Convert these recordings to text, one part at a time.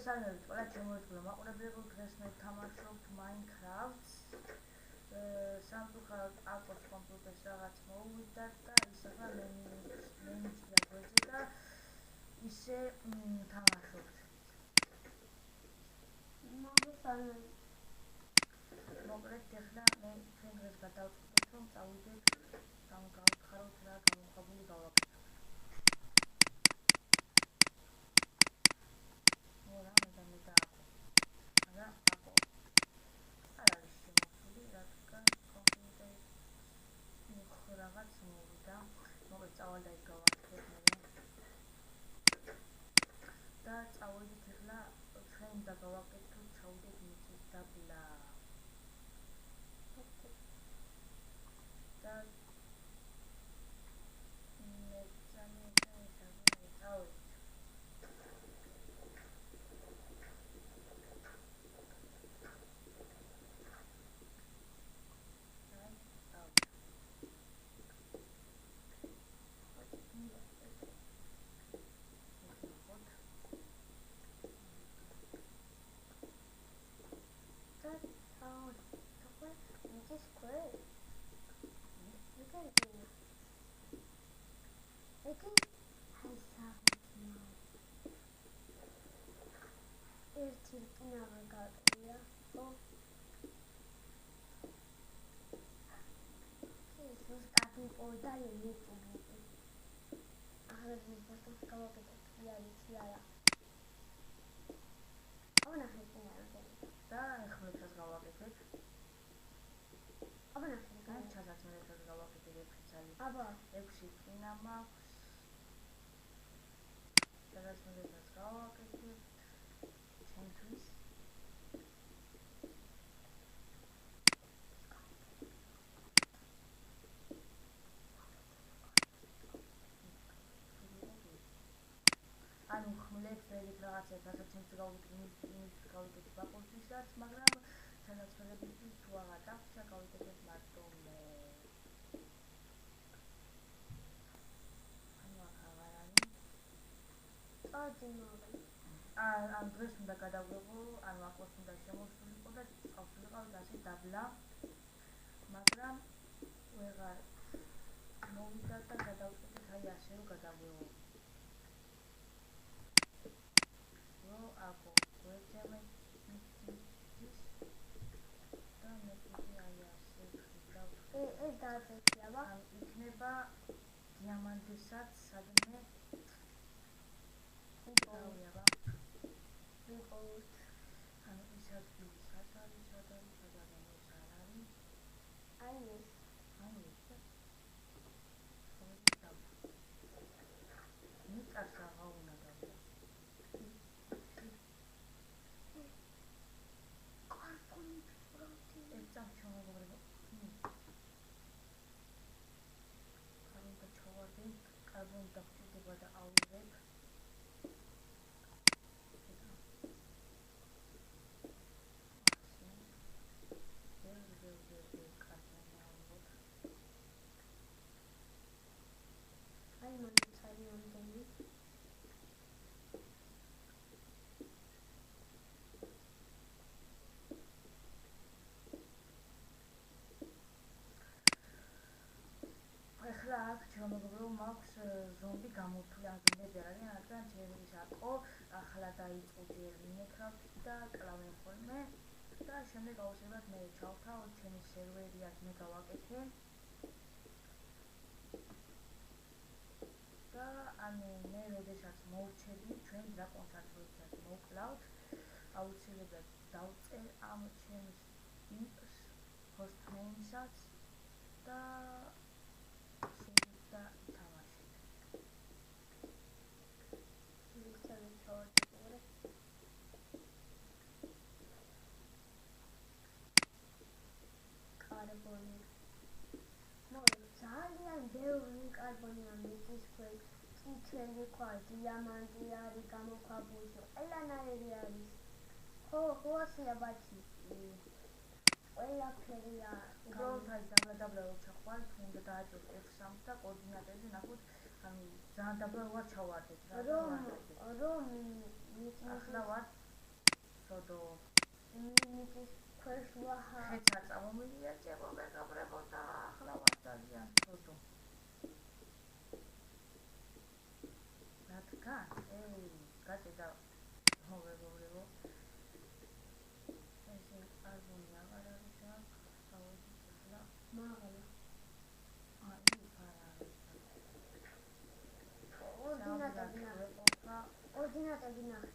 მოგესალმებით ყველა ჩემოერთგულო მაყურებლებო, დღეს მე ვთამაშობთ Minecraft-ს. სამწუხაროდ აკოს კომპიუტერს რაღაც მოუვიდა და ის ახლა მე მიწია გვერდზე და ისე თამაშობთ. მოგესალმებით. მოკლედ ახლა მე ჩვენ დღეს გადავწყვიტეთ რომ წავიდეთ გავხაროთ რა გამოხაბული გავაკეთოთ. რაღაც მოვიდა, მოკლედ წავალ და იქ გავაკეთებ მე და წავედით ახლა ჩვენ უნდა გავაკეთოთ, ჩავდეთ მიწის დაბლა და მე წავედით. ექვსი წინა მაქვს, სადაც მოდესაც გავაკეთებთ ჩემთვის. ანუ ხმლეთ ვერით რაღაცებს, რასაც ჩემს გავიკეთებ ბაკურთვისაც, მაგრამ ჩანაცვლებისთვის თუ აღარ დაგვრჩა, გავიკეთებ მარტო მე. ან დღეს უნდა გადავიღო, ანუ აკოს უნდა შემოსულიყო და წყალს ვიყავით ასე დაბლა, მაგრამ ვეღარ მოვიდა და გადავწყვიტეთ აი ასე რომ გადავიღო. აკო გვერდზე მიწის და მე კიდე აი ასე ვხედავ. ეს დააწესია, იქნება დიამანტისაც სადმე ანუ ის ადგილი სად არის, სად არის? აი ეს და მიწას აღარ უნდა დავდა. კარბონი დაგჭირდება და ავიღებ. ახლა აქ ჩემოგებრო მაქვს ზომბი გამოფილი, ან ზომბები არ არიან, რადგან ჩემს აკო ახლა დაიწყო ჯერ Minecraft და კლავენ ხოლმე და შემდეგ აუცილებლად მე ჩავთავ, ჩემი სერვერიად მე გავაკეთე და ანუ მე როდესაც მოვჩები, ჩვენ დრაკონსაც როდესაც მოვკლავთ, აუცილებლად დავწერ ამ ჩემს იმპს, hostname-საც და და ითამაშეთ. კარბონი. ძალიან ბევრი კარბონია მიწის ქვეშ. წითელი ქვა, დიამანტი არის, გამოქვაბული, ყველანაირი არის. ხო, ასეა ბაჩი. ყველაფერია. უბრალოდ აი დაბლა რო ჩახვალ, თუ უნდა დააჭერთ F3 და კოორდინატებზე ნახოთ, ანუ ძალიან დაბლა ვარ ჩავარდეთ რა. რომ ახლა ვარ ხეშ ვაჰა ხეც არ წამომილია ჭებო მეგობრებო და ახლა ვარ ძალიან ცუდო რადგან გაწედა მეგობრებო ესე ალბომი აღარ არის აქ დავედით ახლა მაღლა აი ფარავს ორდინატები ნახე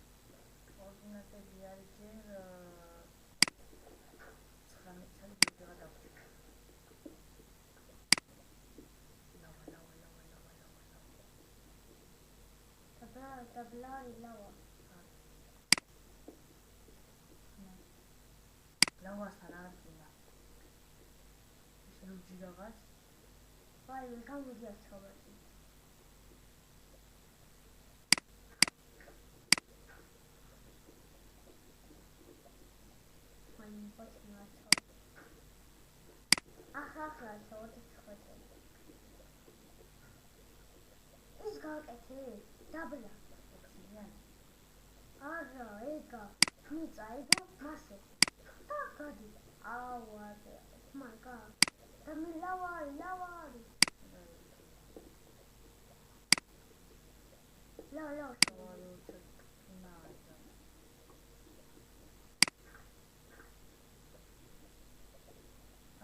ორდინატები არის ჯერ 19 წელი ვიღა დავჭირდა დაბლარი ლავა ლავასთან არ წინა ეს ლუჯი რაღაც ვაი მე გამოდია ცხოველი მან პოჩნა ცხოველი ახლა ცხოველი ის გავაკეთე დაბლა ოქსიდიანი არა ეგა მიწა იგო მასე და გადი ავარე მაკა და მე ლავარი ლა შევარი უცებნა და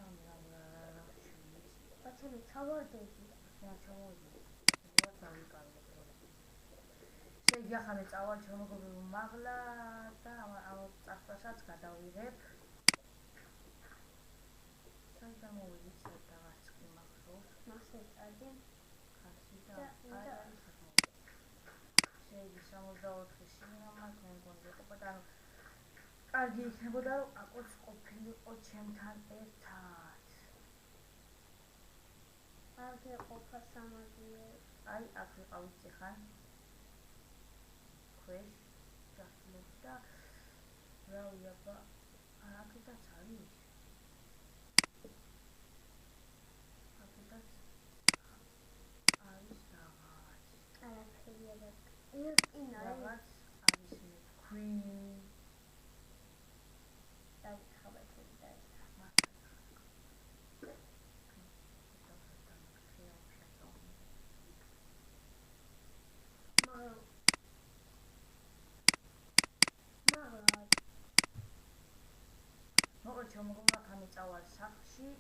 ამრა ბაცემ ჩავარდები რა ჩავარდი ვარ დავიკავე შეიძახა მე წავალ შემოგობილ მაღლა და ამ წასვლასაც გადავიღებ საიდან მოვიდით სადღაც კი მახსოვს მასე წადი ხასი და არის შეიძი 64 შინამაც მე მგონი ეყოფოდა ანუ კარგი იქნებოდა რომ აკოც ყოფილიყო ჩემთან ერთად აქ ეყოფა სამაგიე აი აქ ვიყავით ხან ქვეშ დასლებ და რა ვიაბა აქედაც არის აქედაც არის რაღაც არაფერია და ის რაღაც არის მეთქვი და ხაბათი და ჩამოგომა ხანი წავალ სახლში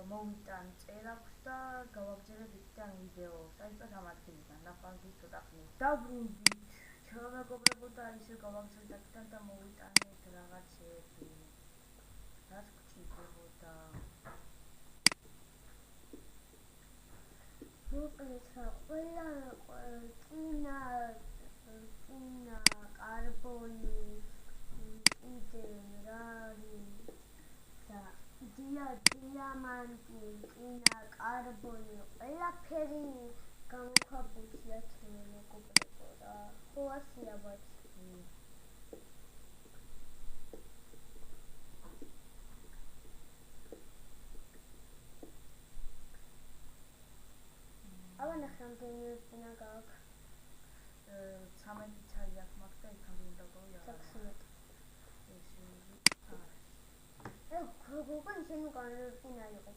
მოვიტან წერაქვს და გავაგზავნებ იქიდან ვიდეო საერთოდ ამ ადგილიდან ნახავდი ცოტა ხნის დაბრუნდი ჩემო მეგობრებო და ისე გავაგზავნე აქედან და მოვიტანეთ რაღაცები რაც გჭირდებოდა მოკლედ ყველა წინა კარბონი იდე რარი და დიამანტი წინა კარბონი ყველაფერი გამოქვაბულია ჩემო მეგობრებო რა ხო ასია ბაჭი ნახამდენი წინა გაქვს 13 ცალი აქ მაქვს და იქამდე უნდა გავიარე 16 გოგო ისინი განერწინა იყო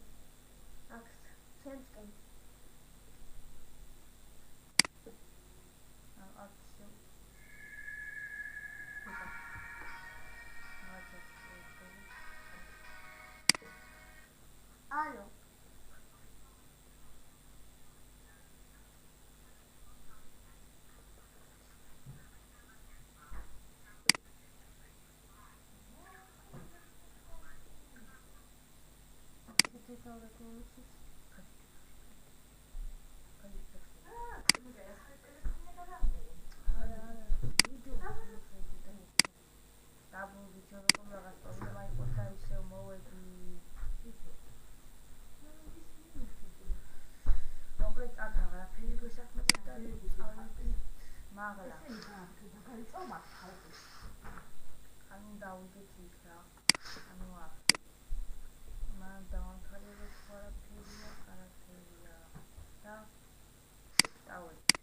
აქ ჩემსკენ აქცია ალო მაღლა ანუ დავიდეთ იქ რა ანუ მან დავანთვალიერეთ არაფერია და დავით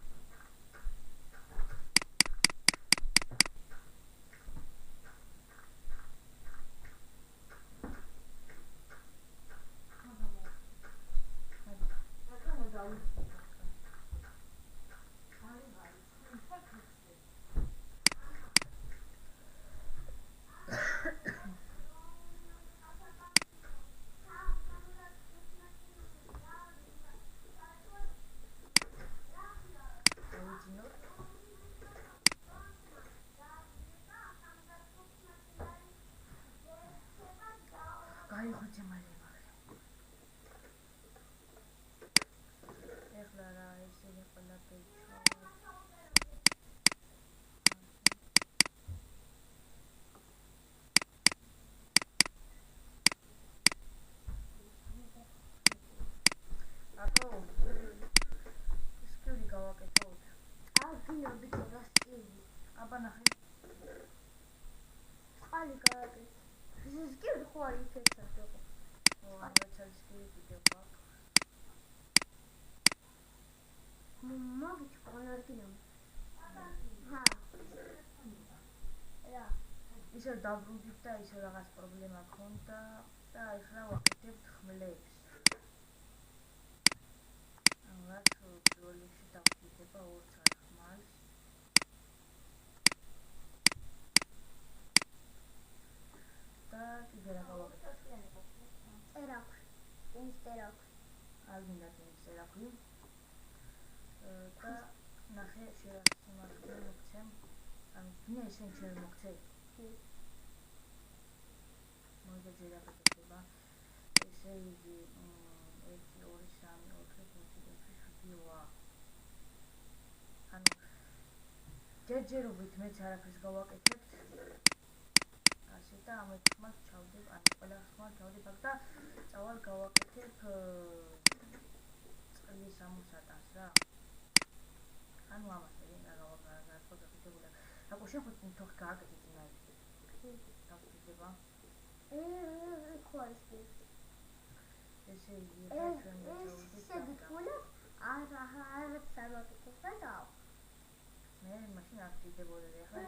ხო იქეცად იყო. როცა ვიდეო გვაქვს. მაგით კონარგინამ. ჰა. რა. ისე დაბრუნდით და ისე რაღაც პრობლემა ქონდა და ეხლა ვაკეთებთ ხმლებს. რაც პირველ რიგში დავდიდება 2 ხმალს. და კიდე რა გავაკეთებთ? წერაქვი. ინსტერაქვი. არ გინდა ინსტერაქვი. და ნახე შემართული მოგცემ. ანუ გინდა ისინი შენ მოგცე? მოიда ჯერ აკეთება. ესე იგი 1 2 3 4 5 6 7-8. ანუ ჯერჯერობით მეც არაფერს გავაკეთებთ. ასე და ამით ხმალს ჩავდებ, ანუ ყველა ხმალს ჩავდებ და წავალ გავაკეთებ წყლის ამოსატანს რა. ანუ ამას რა გავაკეთებულა. აკუ შენ ხო თოხ გააკეთე წინაი. დავწდება. ხო ის. ესე იგი ჩვენ შეგიტყულა არ სამაკეთებდა და მე მაშინ აქტივდებოდა ახლა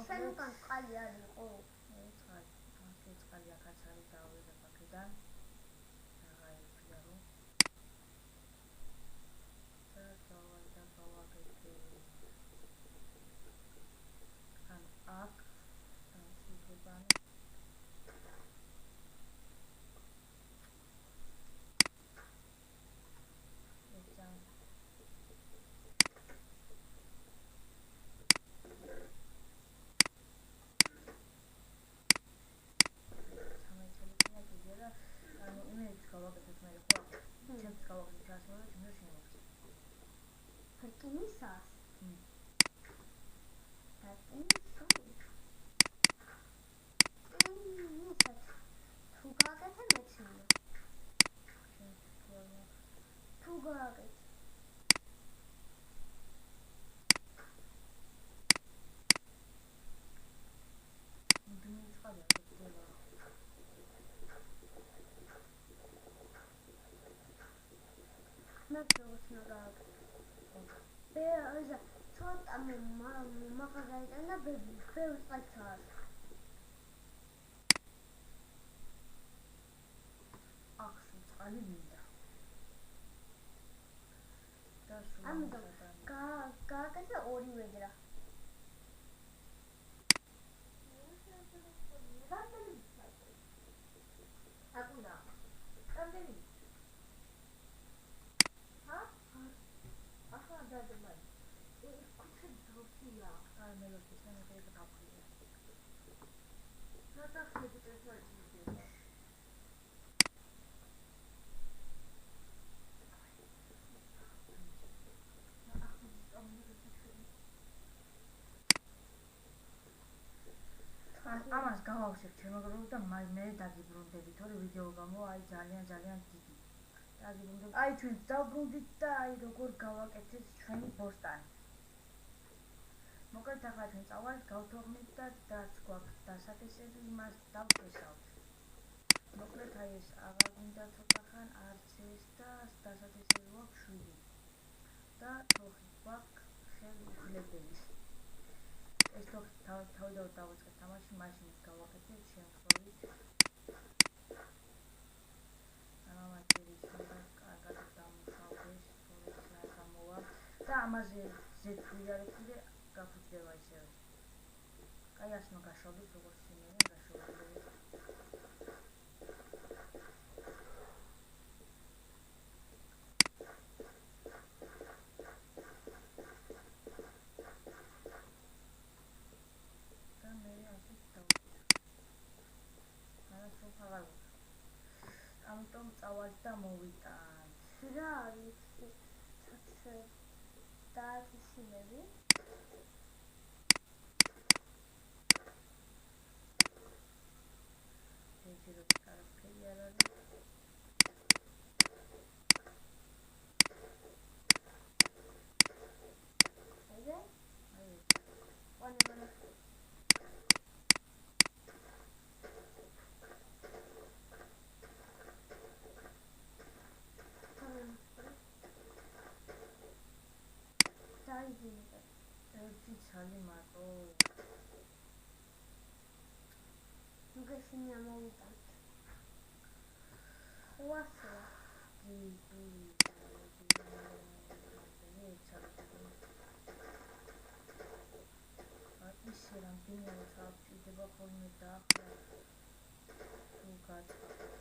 შენთან წყალი არ იყო წყალი აქაც არის დავიღებ აქედან აღარ იფია რომ და დავალ და გავაკეთე ან აქ შეიძლება Nisas. Tu gāgat meçina. Tu gāgat. Beyazı çok ama mağazayla beyaz açar. Aksu წყალი მინდა. და სულ ამიტომ გააკეთე 2 ვედრა. აკუნა. რამდენი? ჰა? ახლა დადმაი. კუჩი ძროხია. აი მე ლოცი მე ეგ დავხია. რა დახები წერტილი. ამას გავავსებ ჩემოგროვ და მე დაგიბრუნდები, თორე ვიდეო გამო აი ძალიან დიდი. დაგიბრუნდები. აი ჩვენ დავბრუნდით და აი როგორ გავაკეთეთ ჩვენი ბოსტანი. მოკლედ ახლა ჩვენ წავალთ, გავთოხმით და რაც გვაქვს დასათესები იმას დავწესავთ. მოკლედ აი ეს აღარ გინდა ცოტახან არც ეს და დასათესები გვაქვს 7. და თოხი გვაქვს ხელუხლებელი. ეს თოხი თავიდანვე დავიწყეთ თამაში, მაშინ გავაკეთებ შემთხვევით. ამაჩერის კარგად დამუშავდეს, თორე არ გამოვა და ამაზე ზეთვიარეთზე გაფუძდება ისევე. კაი ასნო გაშავდეს როგორც სიმერე გაშავდეს. ამიტომ წავალთ და მოვიტანთ. რა არის დაათისილები? მივიღებ. ერთი ცალი მარტო. ნუგეშინი ამოვიტანთ. ხო ასეა. ისე რამდენიმე საბჭირდება ხოლმე და ახლა თუ გაწყობ.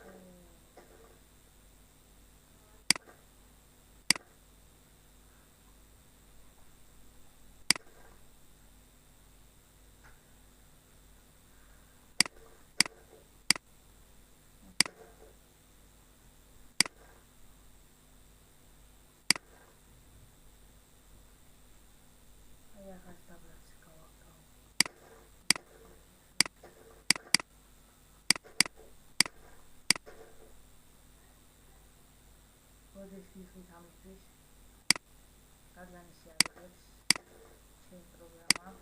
ახაც დაბლაც გავაკავ. როდეს ვიხდით ამისთვის რადგან ისე აიღებს ჩემი პროგრამა.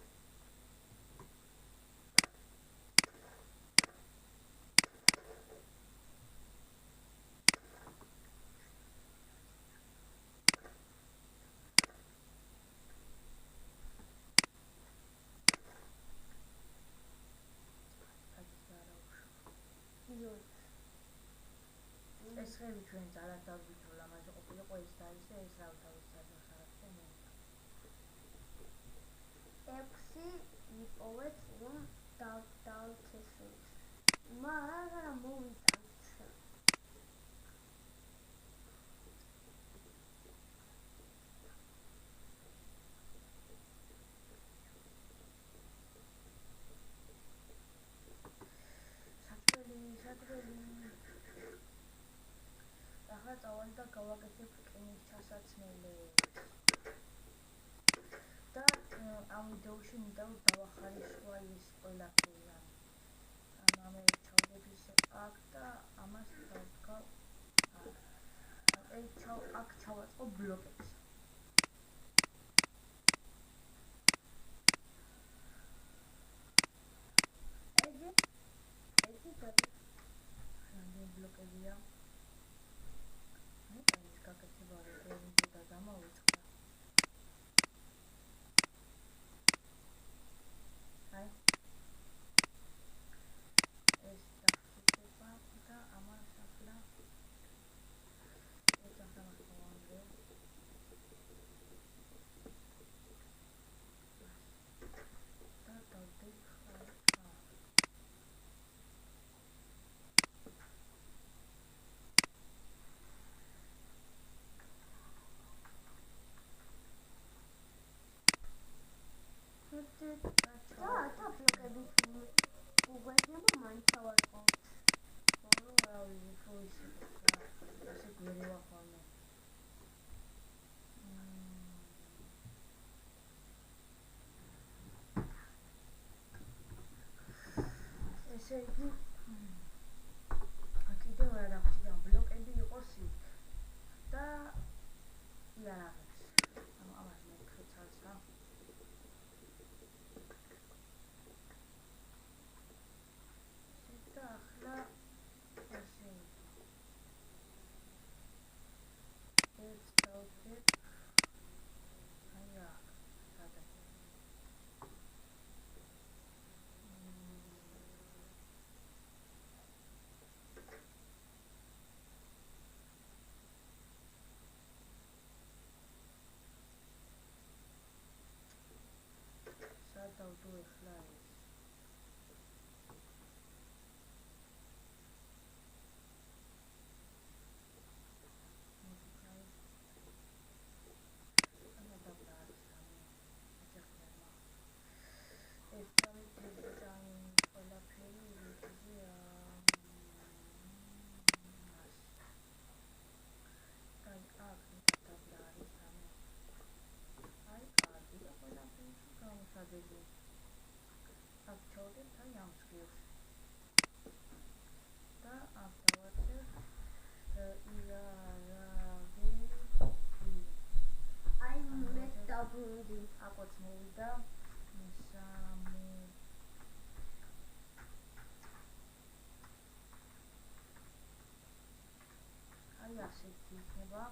ეს ხელი ჩვენ ძალად დავდით რომ ამაზე ყოფილიყო ეს და ის და ეს რა თავის სადაც არაფერი მოვიდა. 6 ვიპოვეთ რომ დავთესოთ. მაგრამ მოვიტანთ. საჭველი ახლა წავალი და გავაკეთებ რკინის ჩასაცმელებს და ამ ვიდეოში მინდა რომ დავახარიშვა ის ყველაფერი. ამ ჩავდებ ისე აქ და ამას დავდგავ აქ ჩავაწყო ბლოკებს. რამდენი ბლოკებია? ეს გაკეთება რეგიონი და გამოვიწყდა. აი ეს დახტება და ამას ახლა ეს ახლა და დავდებ და ბლოკები უგვექნება მაინც ავარყავთ. ხო რავი უფრო ისე ასე გვერევა ხოლმე. ესე იგი კიდევ რა დავხდი ამ ბლოკები იყოს იქ და იარაღებს. ამას მეკრეცალსა. და ახლა ესე ეს დავდებ აი აქ სადაც დავდო ახლა ეს აქ ჩავდეთ აი ამ სკილს და აქ დავაწყებ იარაღი აი მე დავბრუნდი. აკოც მოვიდა მესამე აი ასეთი იქნება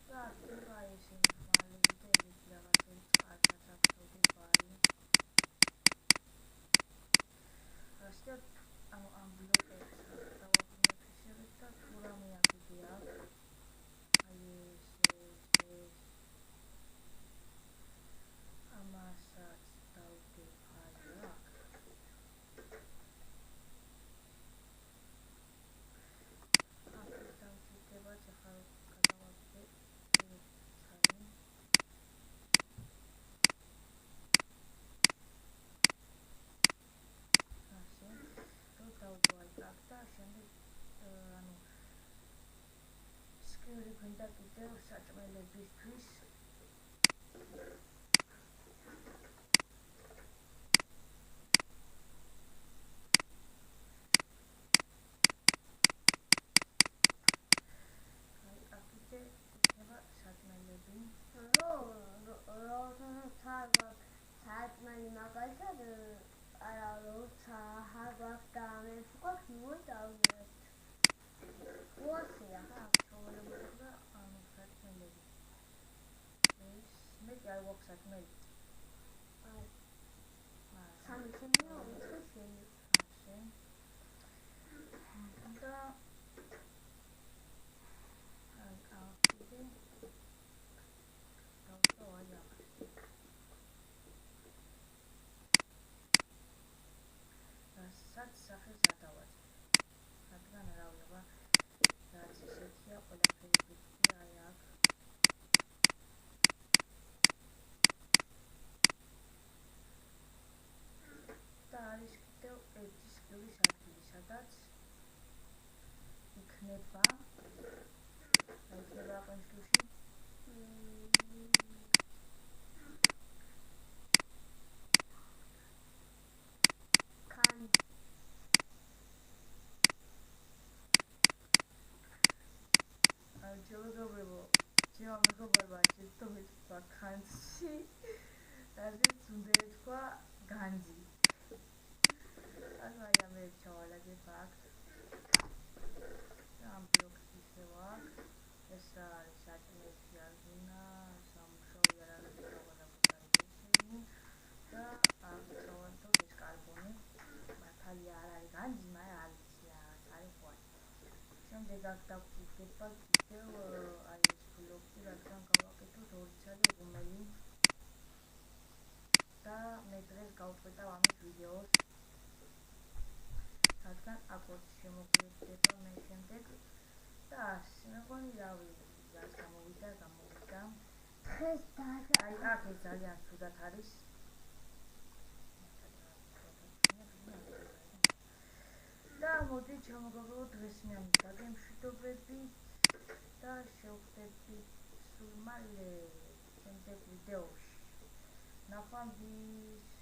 და ახლა ესენი ხმალები და სარკმელი მაგალითად არა როცა ჰაგვაქვს და ამებს გვაქვს მოვიდავდეთ. უასია. ჩავალებულები და სარკმელები. ეს მეტი არ გვაქვს სარკმელი. სამი შემია, ოთხი შემია. და აქედე დავწოვ აქ. რაც სახეს ადავაზე. რადგან არავია რაც ისეთია ყველაფერი გიწია აქ. და არის კიდევ ერთი სკილის ადგილი, სადაც იქნება აპენშლუში ქანცი რადგან უნდა ეთქვა განძი. ანუ აი ამერებ ჩავალაგებ აქ. ამ ბლოკს ისევ აქ. ეს არის სარკმელში არგუნა, სამუშაო იარაღი ჩავალაგებ და აქ ჩავარდო ეს კარბონი. მართალი არ არის განძი, მაგრამ არის წარიყვანი. შემდეგ აქ დაგვიდება კიდევ აი ეს ბლოკი, რადგან გავაკეთოთ ორი ცალი ღუმელი და მე დღეს გავწყვეტავ ამის ვიდეოს, რადგან აქ შემოგვიდება მე შემდეგ და მეგონი რავი რაც გამოვიდა დღეს აი აქ ეს ძალიან ცუდად არის და მოდით ჩამოვაგროვოთ დღესიანი დაგემშვიდობებით და შევხვდებით სულ მალე შემდეგ ვიდეოში. ნახვამდის.